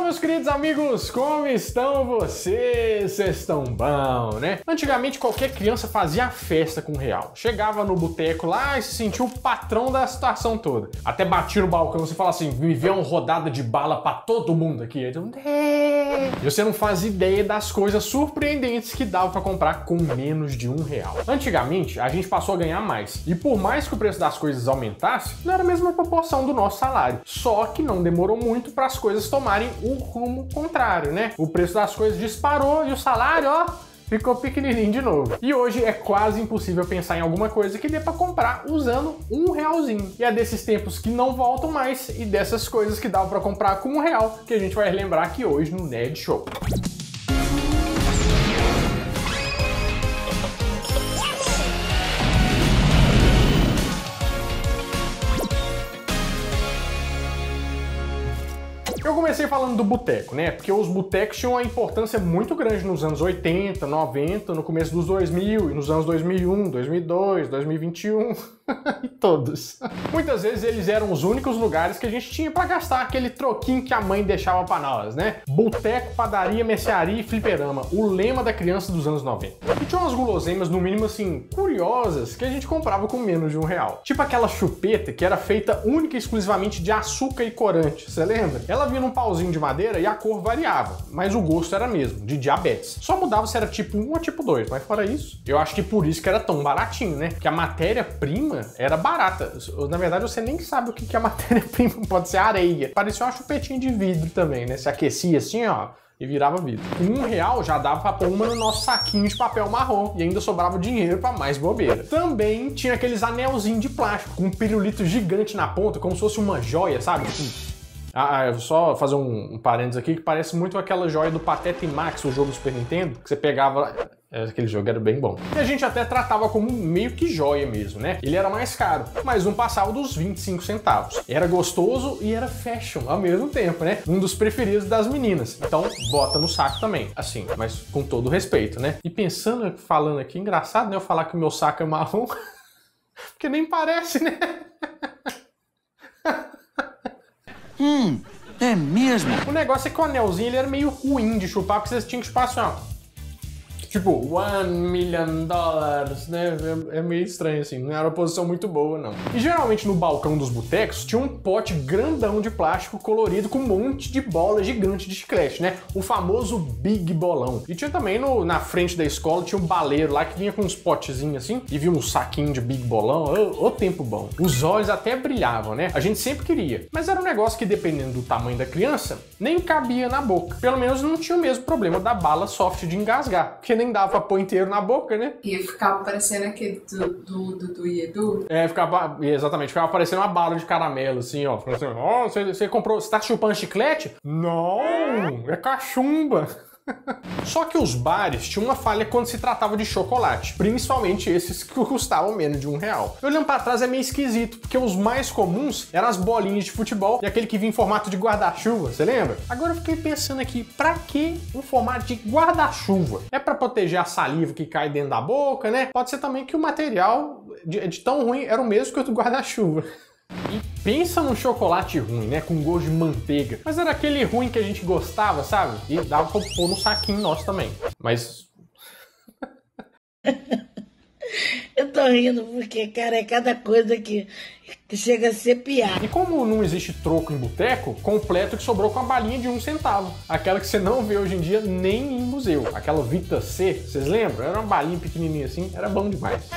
Meus queridos amigos, como estão vocês? Vocês estão bom, né? Antigamente qualquer criança fazia festa com R$1. Chegava no boteco lá e se sentia o patrão da situação toda. Até batia no balcão e falava assim, me vê uma rodada de bala pra todo mundo aqui. Então, e você não faz ideia das coisas surpreendentes que dava pra comprar com menos de R$1. Antigamente a gente passou a ganhar mais. E por mais que o preço das coisas aumentasse, não era a mesma proporção do nosso salário. Só que não demorou muito para as coisas tomarem o rumo contrário, né? O preço das coisas disparou e o salário, ó, ficou pequenininho de novo. E hoje é quase impossível pensar em alguma coisa que dê para comprar usando R$1. E é desses tempos que não voltam mais e dessas coisas que dava para comprar com R$1 que a gente vai relembrar aqui hoje no Nerd Show. Eu comecei falando do boteco, né? Porque os botecos tinham uma importância muito grande nos anos 80, 90, no começo dos 2000, e nos anos 2001, 2002, 2021 e todos. Muitas vezes eles eram os únicos lugares que a gente tinha pra gastar aquele troquinho que a mãe deixava pra nós, né? Boteco, padaria, mercearia e fliperama, o lema da criança dos anos 90. E tinha umas guloseimas, no mínimo assim, curiosas, que a gente comprava com menos de R$1. Tipo aquela chupeta que era feita única e exclusivamente de açúcar e corante, você lembra? Ela vinha num pauzinho de madeira e a cor variava, mas o gosto era mesmo, de diabetes. Só mudava se era tipo 1 ou tipo 2, mas fora isso, eu acho que por isso que era tão baratinho, né? Que a matéria-prima era barata. Na verdade, você nem sabe o que é a matéria-prima, pode ser areia. Parecia uma chupetinha de vidro também, né? Se aquecia assim, ó, e virava vidro. Com R$1 já dava pra pôr uma no nosso saquinho de papel marrom e ainda sobrava dinheiro pra mais bobeira. Também tinha aqueles anelzinhos de plástico com um pirulito gigante na ponta, como se fosse uma joia, sabe? Eu vou só fazer um parênteses aqui, que parece muito aquela joia do Pateta e Max, o jogo do Super Nintendo, que você pegava... Aquele jogo era bem bom. E a gente até tratava como meio que joia mesmo, né? Ele era mais caro, mas não passava dos 25 centavos. Era gostoso e era fashion ao mesmo tempo, né? Um dos preferidos das meninas. Então, bota no saco também. Assim, mas com todo respeito, né? E pensando, falando aqui, engraçado, né? Eu falar que o meu saco é marrom, porque nem parece, né? É mesmo? O negócio é que o anelzinho ele era meio ruim de chupar, porque você tinha que chupar assim, ó. Tipo, $1 million, né? É meio estranho assim, não era uma posição muito boa, não. E geralmente no balcão dos botecos tinha um pote grandão de plástico colorido com um monte de bola gigante de chiclete, né? O famoso Big Bolão. E tinha também na frente da escola, tinha um baleiro lá que vinha com uns potezinhos assim, e vinha um saquinho de Big Bolão, ô tempo bom. Os olhos até brilhavam, né? A gente sempre queria. Mas era um negócio que, dependendo do tamanho da criança, nem cabia na boca. Pelo menos não tinha o mesmo problema da bala soft de engasgar, porque nem dava pra pôr inteiro na boca, né? E ficava parecendo aquele do Edu. Exatamente, ficava parecendo uma bala de caramelo, assim, ó. Assim, ó, você comprou, você tá chupando chiclete? Não, é cachumba. Só que os bares tinham uma falha quando se tratava de chocolate, principalmente esses que custavam menos de R$1. Olhando pra trás é meio esquisito, porque os mais comuns eram as bolinhas de futebol e aquele que vinha em formato de guarda-chuva, você lembra? Agora eu fiquei pensando aqui, pra que um formato de guarda-chuva? É pra proteger a saliva que cai dentro da boca, né? Pode ser também que o material de tão ruim era o mesmo que o do guarda-chuva. E pensa num chocolate ruim, né? Com gosto de manteiga. Mas era aquele ruim que a gente gostava, sabe? E dava pra pôr no saquinho nosso também. Mas... Eu tô rindo porque, cara, é cada coisa que chega a ser piada. E como não existe troco em boteco, completo que sobrou com a balinha de 1 centavo. Aquela que você não vê hoje em dia nem em museu. Aquela Vita C, vocês lembram? Era uma balinha pequenininha assim, era bom demais.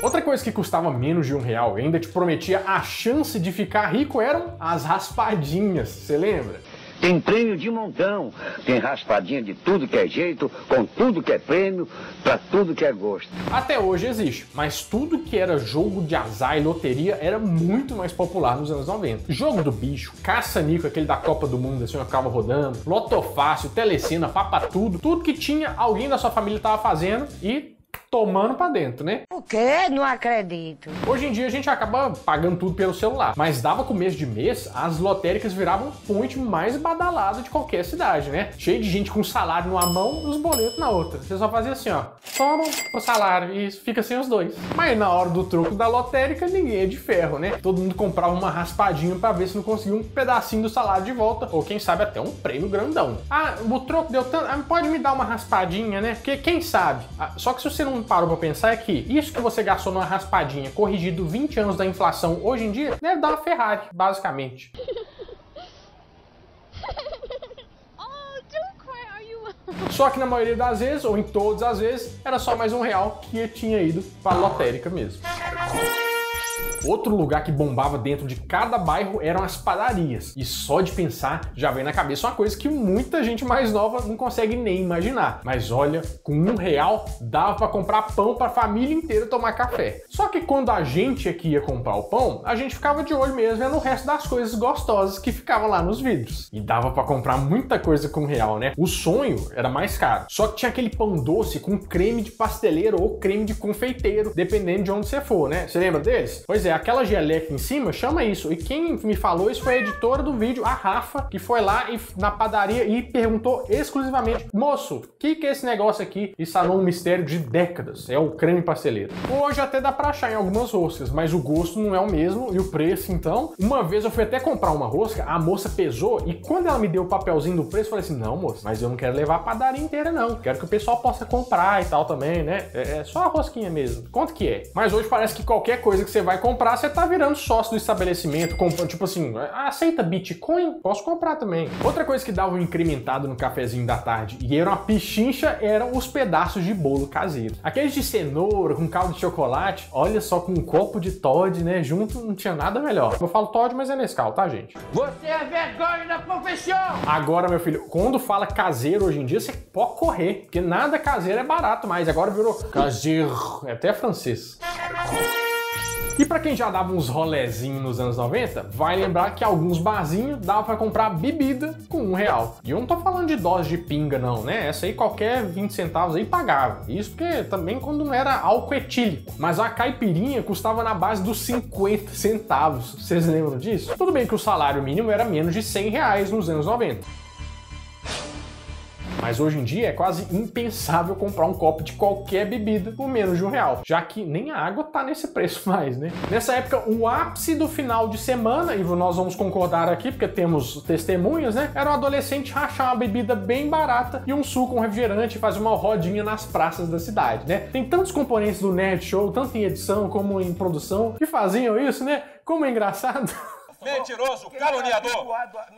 Outra coisa que custava menos de R$1 e ainda te prometia a chance de ficar rico eram as raspadinhas, você lembra? Tem prêmio de montão, tem raspadinha de tudo que é jeito, com tudo que é prêmio, pra tudo que é gosto. Até hoje existe, mas tudo que era jogo de azar e loteria era muito mais popular nos anos 90. Jogo do bicho, caça-nico, aquele da Copa do Mundo, assim, eu ficava rodando, Lotofácil, Telecena, Papatudo, tudo que tinha, alguém da sua família tava fazendo e tomando pra dentro, né? O quê? Não acredito. Hoje em dia a gente acaba pagando tudo pelo celular, mas dava começo de mês, as lotéricas viravam o point mais badalado de qualquer cidade, né? Cheio de gente com salário numa mão e os boletos na outra. Você só fazia assim, ó, toma o salário e fica sem os dois. Mas na hora do troco da lotérica, ninguém é de ferro, né? Todo mundo comprava uma raspadinha pra ver se não conseguia um pedacinho do salário de volta, ou quem sabe até um prêmio grandão. Ah, o troco deu tanto, pode me dar uma raspadinha, né? Porque quem sabe? Só que se você não parou pra pensar é que isso que você gastou numa raspadinha, corrigido 20 anos da inflação hoje em dia, deve dar uma Ferrari, basicamente. Só que na maioria das vezes, ou em todas as vezes, era só mais R$1 que tinha ido pra lotérica mesmo. Outro lugar que bombava dentro de cada bairro eram as padarias. E só de pensar já vem na cabeça uma coisa que muita gente mais nova não consegue nem imaginar. Mas olha, com R$1 dava para comprar pão para a família inteira tomar café. Só que quando a gente aqui ia comprar o pão, a gente ficava de olho mesmo no resto das coisas gostosas que ficavam lá nos vidros. E dava para comprar muita coisa com R$1, né? O sonho era mais caro. Só que tinha aquele pão doce com creme de pasteleiro ou creme de confeiteiro, dependendo de onde você for, né? Você lembra deles? Pois é, aquela geleca em cima chama isso. E quem me falou isso foi a editora do vídeo, a Rafa, que foi lá na padaria e perguntou exclusivamente: moço, o que é esse negócio aqui? E sanou um mistério de décadas. É o creme pasteleiro. Hoje até dá pra achar em algumas roscas, mas o gosto não é o mesmo e o preço então. Uma vez eu fui até comprar uma rosca, a moça pesou e quando ela me deu o papelzinho do preço, eu falei assim: não, moça, mas eu não quero levar a padaria inteira não. Quero que o pessoal possa comprar e tal também, né? É só a rosquinha mesmo. Quanto que é? Mas hoje parece que qualquer coisa que você vai comprar, você tá virando sócio do estabelecimento, tipo assim, aceita Bitcoin? Posso comprar também. Outra coisa que dava um incrementado no cafezinho da tarde e era uma pichincha eram os pedaços de bolo caseiro. Aqueles de cenoura com caldo de chocolate, olha só, com um copo de Toddy, né, junto, não tinha nada melhor. Eu falo Toddy, mas é Nescau, tá, gente? Você é vergonha da profissão! Agora, meu filho, quando fala caseiro hoje em dia, você pode correr, porque nada caseiro é barato mais. Agora virou caseiro, é até francês. E pra quem já dava uns rolezinhos nos anos 90, vai lembrar que alguns barzinhos dava pra comprar bebida com R$1. E eu não tô falando de dose de pinga não, né? Essa aí qualquer 20 centavos aí pagava. Isso porque também quando não era álcool etílico. Mas a caipirinha custava na base dos 50 centavos. Vocês lembram disso? Tudo bem que o salário mínimo era menos de R$100 nos anos 90. Mas hoje em dia é quase impensável comprar um copo de qualquer bebida por menos de R$1, já que nem a água tá nesse preço mais, né? Nessa época, o ápice do final de semana, e nós vamos concordar aqui, porque temos testemunhas, né? Era um adolescente rachar uma bebida bem barata e um suco, um refrigerante e fazer uma rodinha nas praças da cidade, né? Tem tantos componentes do Nerd Show, tanto em edição como em produção, que faziam isso, né? Como é engraçado. Mentiroso, caluniador!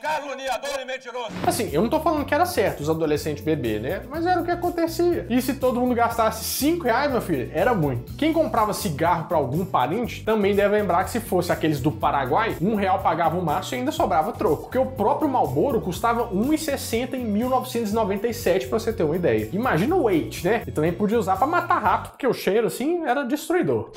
Caluniador e mentiroso! Assim, eu não tô falando que era certo os adolescentes beber, né? Mas era o que acontecia. E se todo mundo gastasse R$5, meu filho, era muito. Quem comprava cigarro pra algum parente também deve lembrar que se fosse aqueles do Paraguai, R$1 pagava o maço e ainda sobrava troco. Porque o próprio Marlboro custava R$1,60 em 1997, pra você ter uma ideia. Imagina o weight, né? E também podia usar pra matar rato, porque o cheiro, assim, era destruidor.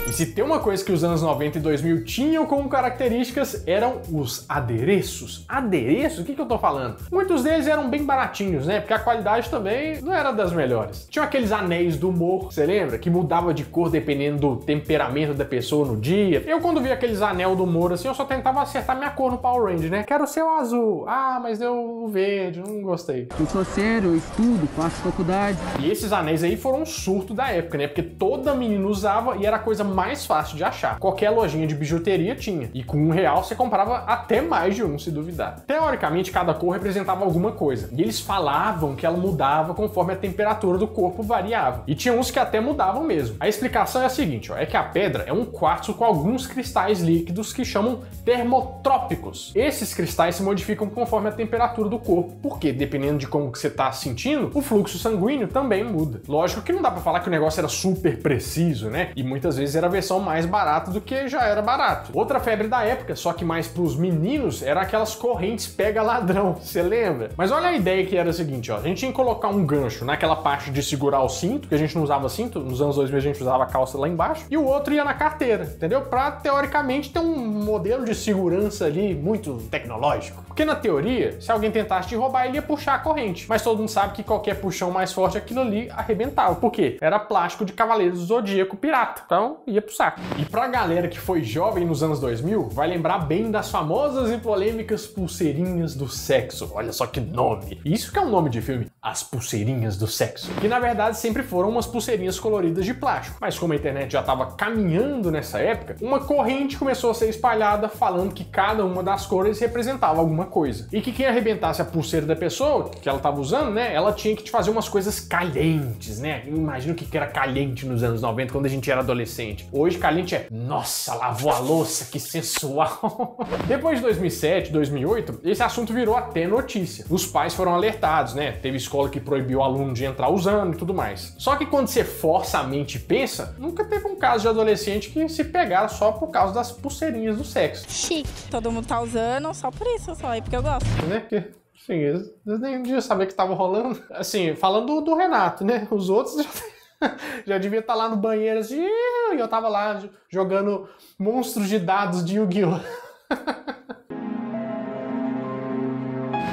E se tem uma coisa que os anos 90 e 2000 tinham como características, eram os adereços. Adereços? O que eu tô falando? Muitos deles eram bem baratinhos, né? Porque a qualidade também não era das melhores. Tinha aqueles anéis do humor, você lembra? Que mudava de cor dependendo do temperamento da pessoa no dia. Eu, quando via aqueles anel do humor, assim, eu só tentava acertar minha cor no Power Ranger, né? Quero ser o azul. Ah, mas deu o verde, não gostei. Eu sou sério, eu estudo, faço faculdade. E esses anéis aí foram um surto da época, né? Porque toda menina usava e era a coisa mais fácil de achar. Qualquer lojinha de bijuteria tinha. E com R$1 você comprava até mais de um, se duvidar. Teoricamente, cada cor representava alguma coisa. E eles falavam que ela mudava conforme a temperatura do corpo variava. E tinha uns que até mudavam mesmo. A explicação é a seguinte, ó, é que a pedra é um quartzo com alguns cristais líquidos que chamam termotrópicos. Esses cristais se modificam conforme a temperatura do corpo, porque dependendo de como que você tá sentindo, o fluxo sanguíneo também muda. Lógico que não dá pra falar que o negócio era super preciso, né? E muitas vezes era outra versão mais barata do que já era barato. Outra febre da época, só que mais pros meninos, era aquelas correntes pega ladrão, você lembra? Mas olha a ideia que era a seguinte, ó, a gente tinha que colocar um gancho naquela parte de segurar o cinto, que a gente não usava cinto, nos anos 2000 a gente usava a calça lá embaixo, e o outro ia na carteira, entendeu? Pra, teoricamente, ter um modelo de segurança ali muito tecnológico. Porque na teoria, se alguém tentasse te roubar, ele ia puxar a corrente. Mas todo mundo sabe que qualquer puxão mais forte, aquilo ali arrebentava. Por quê? Era plástico de Cavaleiros do Zodíaco pirata. Então, ia pro saco. E pra galera que foi jovem nos anos 2000, vai lembrar bem das famosas e polêmicas pulseirinhas do sexo. Olha só que nome. Isso que é um nome de filme. As pulseirinhas do sexo. Que na verdade sempre foram umas pulseirinhas coloridas de plástico. Mas como a internet já estava caminhando nessa época, uma corrente começou a ser espalhada falando que cada uma das cores representava alguma coisa. E que quem arrebentasse a pulseira da pessoa, que ela estava usando, né, ela tinha que te fazer umas coisas calientes, né? Eu imagino o que era caliente nos anos 90, quando a gente era adolescente. Hoje caliente é, nossa, lavou a louça, que sensual. Depois de 2007, 2008, esse assunto virou até notícia. Os pais foram alertados, né? Teve escola que proibiu o aluno de entrar usando e tudo mais. Só que quando você força a mente e pensa, nunca teve um caso de adolescente que se pegaram só por causa das pulseirinhas do sexo. Chique. Todo mundo tá usando só por isso, só aí porque eu gosto. Né? Porque, assim, eles nem deviam saber que tava rolando. Assim, falando do Renato, né? Os outros já devia estar lá no banheiro assim, e eu tava lá jogando monstros de dados de Yu-Gi-Oh!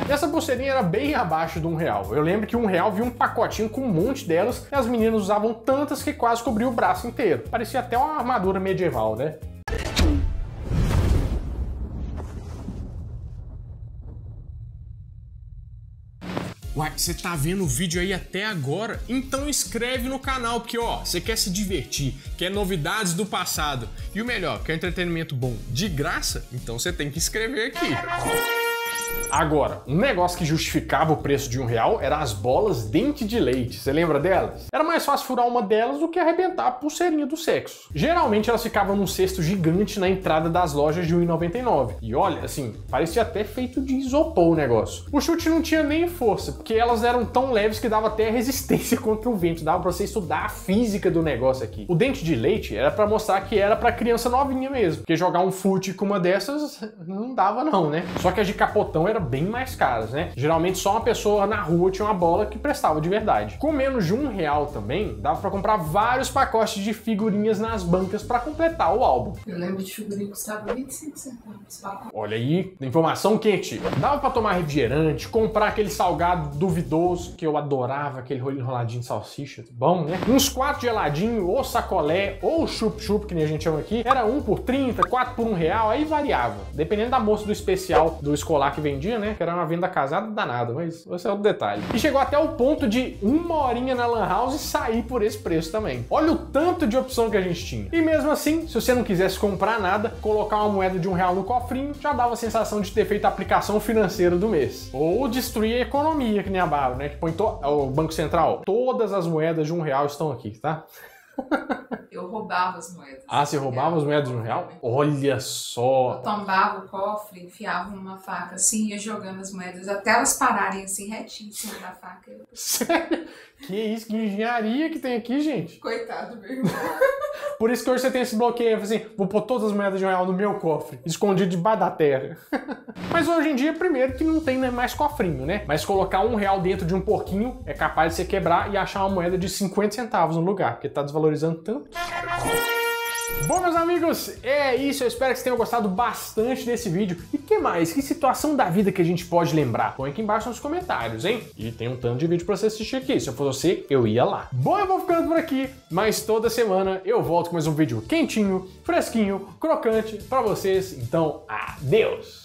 Essa pulseirinha era bem abaixo de R$1. Eu lembro que R$1 vinha um pacotinho com um monte delas e as meninas usavam tantas que quase cobriu o braço inteiro. Parecia até uma armadura medieval, né? Uai, você tá vendo o vídeo aí até agora? Então inscreve no canal, porque ó, você quer se divertir, quer novidades do passado e o melhor, quer entretenimento bom de graça? Então você tem que inscrever aqui. Agora, um negócio que justificava o preço de R$1 era as bolas dente de leite. Você lembra delas? Era mais fácil furar uma delas do que arrebentar a pulseirinha do sexo. Geralmente elas ficavam num cesto gigante na entrada das lojas de R$1,99. E olha, assim, parecia até feito de isopor o negócio. O chute não tinha nem força, porque elas eram tão leves que dava até resistência contra o vento. Dava pra você estudar a física do negócio aqui. O dente de leite era pra mostrar que era pra criança novinha mesmo. Porque jogar um fute com uma dessas não dava não, né? Só que as de capotão eram bem mais caras, né? Geralmente só uma pessoa na rua tinha uma bola que prestava de verdade. Com menos de R$1 também, dava pra comprar vários pacotes de figurinhas nas bancas pra completar o álbum. Eu lembro de figurinha que custava 25 centavos. Olha aí, informação quente. Dava pra tomar refrigerante, comprar aquele salgado duvidoso, que eu adorava, aquele enroladinho de salsicha, bom, né? Uns 4 geladinhos, ou sacolé, ou chup-chup, que nem a gente chama aqui. Era 1 por 30, 4 por R$1, aí variava. Dependendo da moça do especial do escolar que vendia, né? Que era uma venda casada danada, mas esse é outro detalhe. E chegou até o ponto de 1 horinha na Lan House e sair por esse preço também. Olha o tanto de opção que a gente tinha. E mesmo assim, se você não quisesse comprar nada, colocar uma moeda de R$1 no cofrinho já dava a sensação de ter feito a aplicação financeira do mês. Ou destruir a economia, que nem a Baro, né? Que põe o Banco Central. Todas as moedas de R$1 estão aqui, tá? Eu roubava as moedas. Ah, você roubava as moedas de R$1? Olha só! Eu tombava o cofre, enfiava uma faca assim, ia jogando as moedas até elas pararem assim, retinho em cima da faca. Sério? Que isso? Que engenharia que tem aqui, gente? Coitado meu irmão. Por isso que hoje você tem esse bloqueio, assim, vou pôr todas as moedas de R$1 no meu cofre, escondido debaixo da terra. Mas hoje em dia, primeiro que não tem mais cofrinho, né? Mas colocar R$1 dentro de um porquinho é capaz de você quebrar e achar uma moeda de 50 centavos no lugar, porque tá desvalorizando tanto. Bom, meus amigos, é isso. Eu espero que vocês tenham gostado bastante desse vídeo. E que mais? Que situação da vida que a gente pode lembrar? Põe aqui embaixo nos comentários, hein? E tem um tanto de vídeo pra você assistir aqui. Se eu fosse você, eu ia lá. Bom, eu vou ficando por aqui, mas toda semana eu volto com mais um vídeo quentinho, fresquinho, crocante pra vocês. Então, adeus!